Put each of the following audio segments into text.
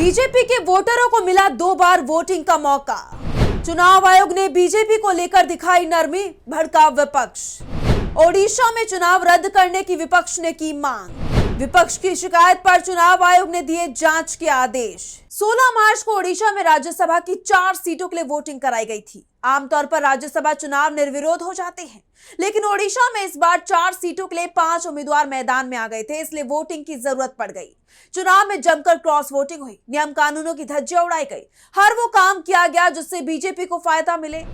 BJP के वोटरों को मिला 2 बार वोटिंग का मौका। चुनाव आयोग ने बीजेपी को लेकर दिखाई नरमी, भड़का विपक्ष। ओडिशा में चुनाव रद्द करने की विपक्ष ने की मांग। विपक्ष की शिकायत पर चुनाव आयोग ने दिए जांच के आदेश। 16 मार्च को ओडिशा में राज्यसभा की 4 सीटों के लिए वोटिंग कराई गई थी। आमतौर पर राज्यसभा चुनाव निर्विरोध हो जाते हैं, लेकिन ओडिशा में इस बार 4 सीटों के लिए 5 उम्मीदवार मैदान में आ गए थे, इसलिए वोटिंग की जरूरत पड़ गई। चुनाव में जमकर क्रॉस वोटिंग हुई, नियम कानूनों की धज्जियां उड़ाई गई, हर वो काम किया गया जिससे बीजेपी को फायदा मिले।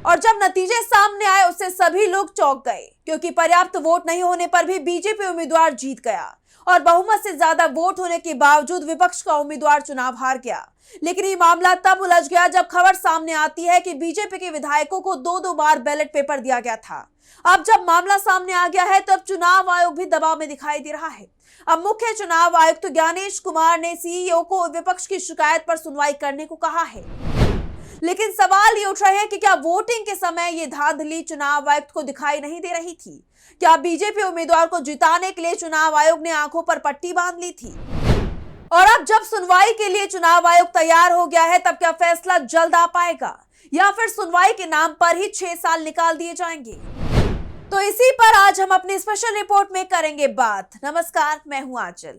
और जब नतीजे सामने आए उससे सभी लोग चौंक गए, क्योंकि पर्याप्त वोट नहीं होने पर भी बीजेपी उम्मीदवार जीत गया और बहुमत से ज्यादा वोट होने के बावजूद विपक्ष का उम्मीदवार चुनाव हार गया। लेकिन ये मामला तब उलझ गया जब खबर सामने आती है कि बीजेपी के विधायकों को 2-2 बार बैलेट पेपर दिया गया था। अब जब मामला सामने आ गया है तब चुनाव आयोग भी दबाव में दिखाई दे रहा है। अब मुख्य चुनाव आयुक्त ज्ञानेश कुमार ने सीईओ को विपक्ष की शिकायत पर सुनवाई करने को कहा है। लेकिन सवाल ये उठ रहे हैं कि क्या वोटिंग के समय ये धांधली चुनाव आयुक्त को दिखाई नहीं दे रही थी? क्या बीजेपी उम्मीदवार को जिताने के लिए चुनाव आयोग ने आंखों पर पट्टी बांध ली थी? और अब जब सुनवाई के लिए चुनाव आयोग तैयार हो गया है, तब क्या फैसला जल्द आ पाएगा या फिर सुनवाई के नाम पर ही 6 साल निकाल दिए जाएंगे? तो इसी पर आज हम अपनी स्पेशल रिपोर्ट में करेंगे बात। नमस्कार, मैं हूं आंचल।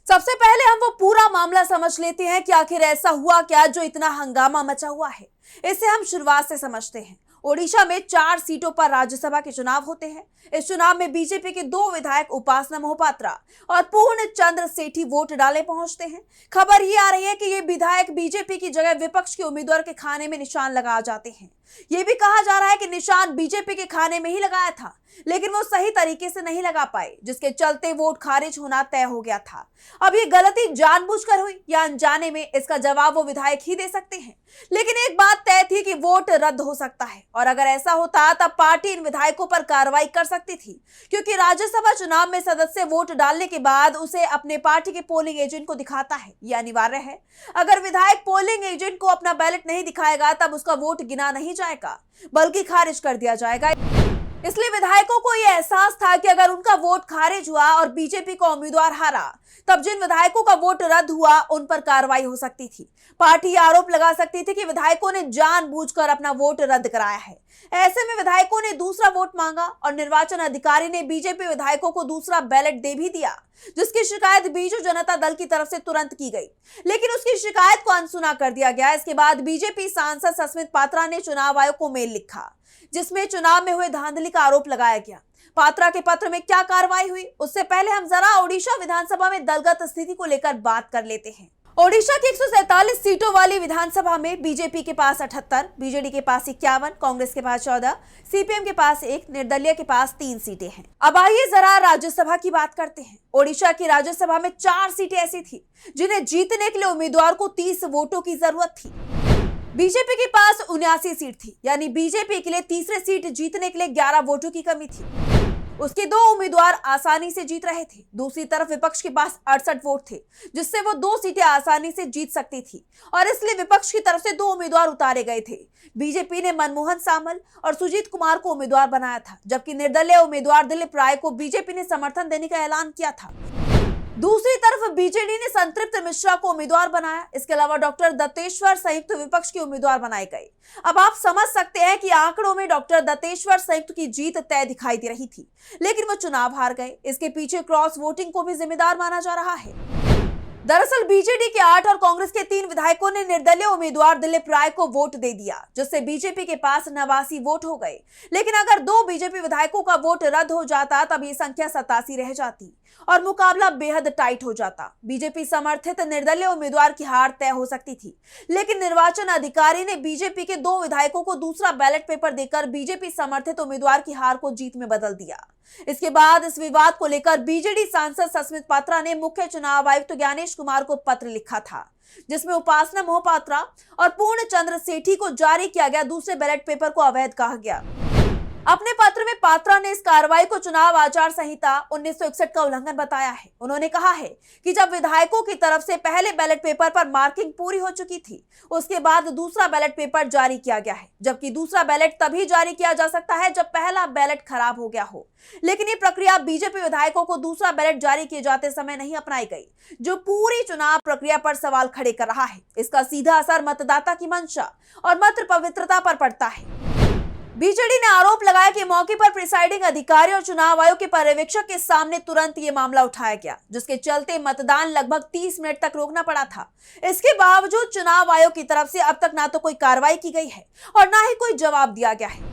सबसे पहले हम वो पूरा मामला समझ लेते हैं कि आखिर ऐसा हुआ क्या जो इतना हंगामा मचा हुआ है। इसे हम शुरुआत से समझते हैं। ओडिशा में 4 सीटों पर राज्यसभा के चुनाव होते हैं। इस चुनाव में बीजेपी के 2 विधायक उपासना मोहपात्रा और पूर्ण चंद्र सेठी वोट डाले पहुंचते हैं। खबर ये आ रही है कि ये विधायक बीजेपी की जगह विपक्ष के उम्मीदवार के खाने में निशान लगा जाते हैं। ये भी कहा जा रहा है कि निशान बीजेपी के खाने में ही लगाया था, लेकिन वो सही तरीके से नहीं लगा पाए, जिसके चलते वोट खारिज होना तय हो गया था। अब ये गलती जानबूझकर हुई या अनजाने में, इसका जवाब वो विधायक ही दे सकते हैं। लेकिन एक बात तय थी कि वोट रद्द हो सकता है, और अगर ऐसा होता तब पार्टी इन विधायकों पर कार्रवाई कर सकती थी, क्योंकि राज्यसभा चुनाव में सदस्य वोट डालने के बाद उसे अपने पार्टी के पोलिंग एजेंट को दिखाता है। यह अनिवार्य है। अगर विधायक पोलिंग एजेंट को अपना बैलेट नहीं दिखाएगा तब उसका वोट गिना नहीं जाएगा, बल्कि खारिज कर दिया जाएगा। इसलिए विधायकों को यह एहसास था कि अगर उनका वोट खारिज हुआ और बीजेपी का उम्मीदवार हारा, तब जिन विधायकों का वोट रद्द हुआ उन पर कार्रवाई हो सकती थी। पार्टी आरोप लगा सकती थी कि विधायकों ने जानबूझकर अपना वोट रद्द कराया है। ऐसे में विधायकों ने दूसरा वोट मांगा और निर्वाचन अधिकारी ने बीजेपी विधायकों को दूसरा बैलेट दे भी दिया, जिसकी शिकायत बीजू जनता दल की तरफ से तुरंत की गई, लेकिन उसकी शिकायत को अनसुना कर दिया गया। इसके बाद बीजेपी सांसद सस्मित पात्रा ने चुनाव आयोग को मेल लिखा, जिसमें चुनाव में हुए धांधली का आरोप लगाया गया। पात्रा के पत्र में क्या कार्रवाई हुई, उससे पहले हम जरा ओडिशा विधानसभा में दलगत स्थिति को लेकर बात कर लेते हैं। ओडिशा की 147 सीटों वाली विधानसभा में बीजेपी के पास 78, बीजेडी के पास 51, कांग्रेस के पास 14, सीपीएम के पास 1, निर्दलीय के पास 3 सीटें हैं। अब आइए जरा राज्यसभा की बात करते हैं। ओडिशा की राज्यसभा में 4 सीटें ऐसी थी जिन्हें जीतने के लिए उम्मीदवार को 30 वोटों की जरूरत थी। बीजेपी के पास 79 सीट थी, यानी बीजेपी के लिए तीसरे सीट जीतने के लिए 11 वोटों की कमी थी। उसके 2 उम्मीदवार आसानी से जीत रहे थे। दूसरी तरफ विपक्ष के पास 68 वोट थे, जिससे वो 2 सीटें आसानी से जीत सकती थी, और इसलिए विपक्ष की तरफ से 2 उम्मीदवार उतारे गए थे। बीजेपी ने मनमोहन सामल और सुजीत कुमार को उम्मीदवार बनाया था, जबकि निर्दलीय उम्मीदवार दिलीप राय को बीजेपी ने समर्थन देने का ऐलान किया था। दूसरी तरफ बीजेडी ने संतृप्त मिश्रा को उम्मीदवार बनाया। इसके अलावा डॉक्टर दत्तेश्वर संयुक्त विपक्ष के उम्मीदवार बनाए गए। अब आप समझ सकते हैं कि आंकड़ों में डॉक्टर दत्तेश्वर संयुक्त की जीत तय दिखाई दे रही थी, लेकिन वो चुनाव हार गए। इसके पीछे क्रॉस वोटिंग को भी जिम्मेदार माना जा रहा है। दरअसल बीजेडी के 8 और कांग्रेस के 3 विधायकों ने निर्दलीय उम्मीदवार दिलीप राय को वोट दे दिया, जिससे बीजेपी के पास 89 वोट हो गए। लेकिन अगर 2 बीजेपी विधायकों का वोट रद्द हो जाता तब ये संख्या 87 रह जाती और मुकाबला बेहद टाइट हो जाता। बीजेपी समर्थित निर्दलीय उम्मीदवार की हार तय हो सकती थी, लेकिन निर्वाचन अधिकारी ने बीजेपी के 2 विधायकों को दूसरा बैलेट पेपर देकर बीजेपी समर्थित उम्मीदवार की हार को जीत में बदल दिया। इसके बाद इस विवाद को लेकर बीजेडी सांसद सस्मित पात्रा ने मुख्य चुनाव आयुक्त ज्ञानेश कुमार को पत्र लिखा था, जिसमें उपासना मोहपात्रा और पूर्ण चंद्र सेठी को जारी किया गया दूसरे बैलेट पेपर को अवैध कहा गया। अपने पत्र में पात्रा ने इस कार्रवाई को चुनाव आचार संहिता 1961 का उल्लंघन बताया है। उन्होंने कहा है कि जब विधायकों की तरफ से पहले बैलेट पेपर पर मार्किंग पूरी हो चुकी थी, उसके बाद दूसरा बैलेट पेपर जारी किया गया है, जबकि दूसरा बैलेट तभी जारी किया जा सकता है जब पहला बैलेट खराब हो गया हो। लेकिन ये प्रक्रिया बीजेपी विधायकों को दूसरा बैलेट जारी किए जाते समय नहीं अपनाई गई, जो पूरी चुनाव प्रक्रिया पर सवाल खड़े कर रहा है। इसका सीधा असर मतदाता की मंशा और मत पवित्रता पर पड़ता है। बीजेडी ने आरोप लगाया कि मौके पर प्रिसाइडिंग अधिकारी और चुनाव आयोग के पर्यवेक्षक के सामने तुरंत ये मामला उठाया गया, जिसके चलते मतदान लगभग 30 मिनट तक रोकना पड़ा था। इसके बावजूद चुनाव आयोग की तरफ से अब तक ना तो कोई कार्रवाई की गई है और ना ही कोई जवाब दिया गया है।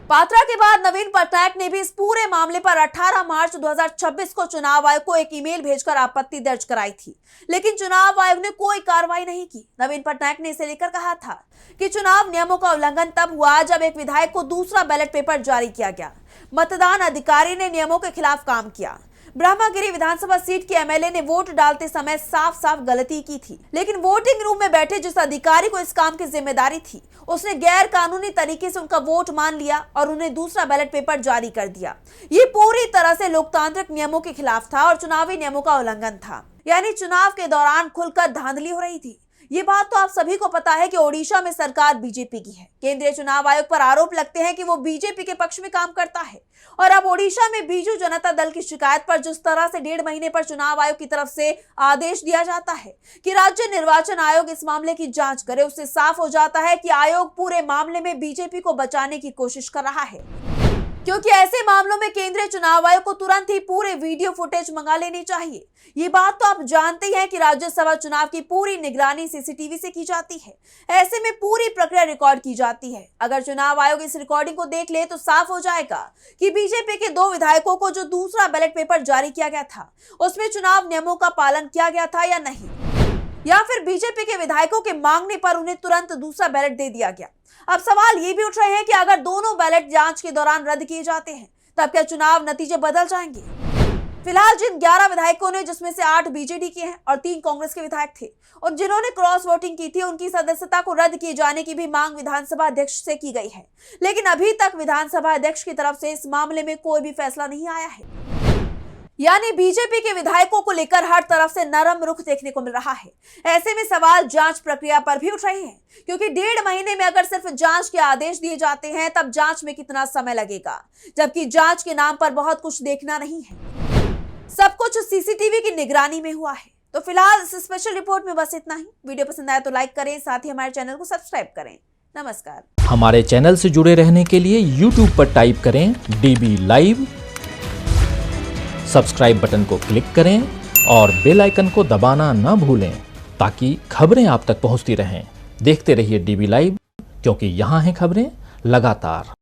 पात्रा के बाद नवीन पटनायक ने भी इस पूरे मामले पर 18 मार्च 2026 को चुनाव आयोग को एक ईमेल भेजकर आपत्ति दर्ज कराई थी, लेकिन चुनाव आयोग ने कोई कार्रवाई नहीं की। नवीन पटनायक ने इसे लेकर कहा था कि चुनाव नियमों का उल्लंघन तब हुआ जब एक विधायक को दूसरा बैलेट पेपर जारी किया गया। मतदान अधिकारी ने नियमों के खिलाफ काम किया। ब्रह्मगिरी विधानसभा सीट के एमएलए ने वोट डालते समय साफ साफ गलती की थी, लेकिन वोटिंग रूम में बैठे जिस अधिकारी को इस काम की जिम्मेदारी थी, उसने गैर कानूनी तरीके से उनका वोट मान लिया और उन्हें दूसरा बैलेट पेपर जारी कर दिया। ये पूरी तरह से लोकतांत्रिक नियमों के खिलाफ था और चुनावी नियमों का उल्लंघन था। यानी चुनाव के दौरान खुलकर धांधली हो रही थी। ये बात तो आप सभी को पता है कि ओडिशा में सरकार बीजेपी की है। केंद्रीय चुनाव आयोग पर आरोप लगते हैं कि वो बीजेपी के पक्ष में काम करता है और अब ओडिशा में बीजू जनता दल की शिकायत पर जिस तरह से 1.5 महीने पर चुनाव आयोग की तरफ से आदेश दिया जाता है कि राज्य निर्वाचन आयोग इस मामले की जांच करे, उससे साफ हो जाता है कि आयोग पूरे मामले में बीजेपी को बचाने की कोशिश कर रहा है, क्योंकि ऐसे मामलों में केंद्रीय चुनाव आयोग को तुरंत ही पूरे वीडियो फुटेज मंगा लेनी चाहिए। ये बात तो आप जानते हैं कि राज्यसभा चुनाव की पूरी निगरानी सीसीटीवी से की जाती है। ऐसे में पूरी प्रक्रिया रिकॉर्ड की जाती है। अगर चुनाव आयोग इस रिकॉर्डिंग को देख ले तो साफ हो जाएगा कि बीजेपी के 2 विधायकों को जो दूसरा बैलेट पेपर जारी किया गया था, उसमें चुनाव नियमों का पालन किया गया था या नहीं, या फिर बीजेपी के विधायकों के मांगने पर उन्हें तुरंत दूसरा बैलेट दे दिया गया। अब सवाल ये भी उठ रहे हैं कि अगर दोनों बैलेट जांच के दौरान रद्द किए जाते हैं, तब क्या चुनाव नतीजे बदल जाएंगे? फिलहाल जिन 11 विधायकों ने, जिसमें से 8 बीजेडी के हैं और 3 कांग्रेस के विधायक थे, और जिन्होंने क्रॉस वोटिंग की थी, उनकी सदस्यता को रद्द किए जाने की भी मांग विधानसभा अध्यक्ष से की गई है। लेकिन अभी तक विधानसभा अध्यक्ष की तरफ से इस मामले में कोई भी फैसला नहीं आया है। यानी बीजेपी के विधायकों को लेकर हर तरफ से नरम रुख देखने को मिल रहा है। ऐसे में सवाल जांच प्रक्रिया पर भी उठ रहे हैं, क्योंकि 1.5 महीने में अगर सिर्फ जांच के आदेश दिए जाते हैं, तब जांच में कितना समय लगेगा, जबकि जांच के नाम पर बहुत कुछ देखना नहीं है। सब कुछ सीसीटीवी की निगरानी में हुआ है। तो फिलहाल इस स्पेशल रिपोर्ट में बस इतना ही। वीडियो पसंद आया तो लाइक करें, साथ ही हमारे चैनल को सब्सक्राइब करें। नमस्कार। हमारे चैनल से जुड़े रहने के लिए YouTube पर टाइप करें DB Live, सब्सक्राइब बटन को क्लिक करें और बेल आइकन को दबाना न भूलें, ताकि खबरें आप तक पहुंचती रहें। देखते रहिए DB Live, क्योंकि यहाँ हैं खबरें लगातार।